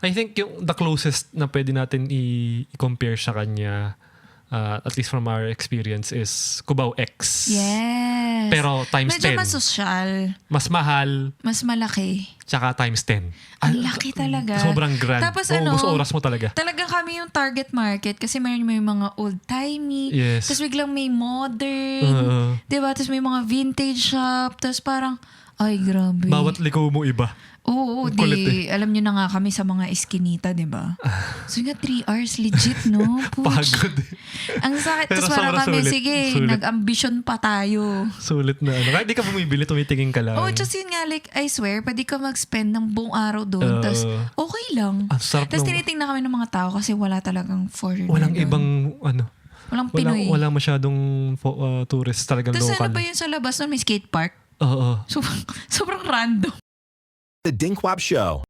I think yung the closest na pwede natin i-compare sa kanya, at least from our experience, is Cubao X. Yes. Pero times medyo 10. mas social. Mas mahal. Mas malaki. Tsaka times 10. Ang laki talaga. Sobrang grand. Tapos Maubos oras mo talaga. Talagang kami yung target market kasi may mga old-timey. Yes. Tapos biglang may modern. Diba? Tapos may mga vintage shop. Tapos parang, ay grabe. Bawat liko mo iba. Oo, alam nyo na nga kami sa mga eskinita, di ba? So nga 3 hours, legit, no? Pagod. Ang sakit. Pero Tapos parang kami, sulit. sige, Sulit. nag-ambition pa tayo. Sulit na ano. Kahit di ka bumibili, tumitingin ka lang. Oh, just yun nga, like, I swear, pwede ka mag-spend ng buong araw doon. Tapos, okay lang. Ang sarap Tapos nung- tinitingnan kami ng mga tao kasi wala talagang foreigner Walang doon. ibang, Walang Pinoy. wala masyadong tourist talagang Tapos local. ano ba yun sa labas nun? May skate park. Oo. Sobrang random. The Dinkwab Show.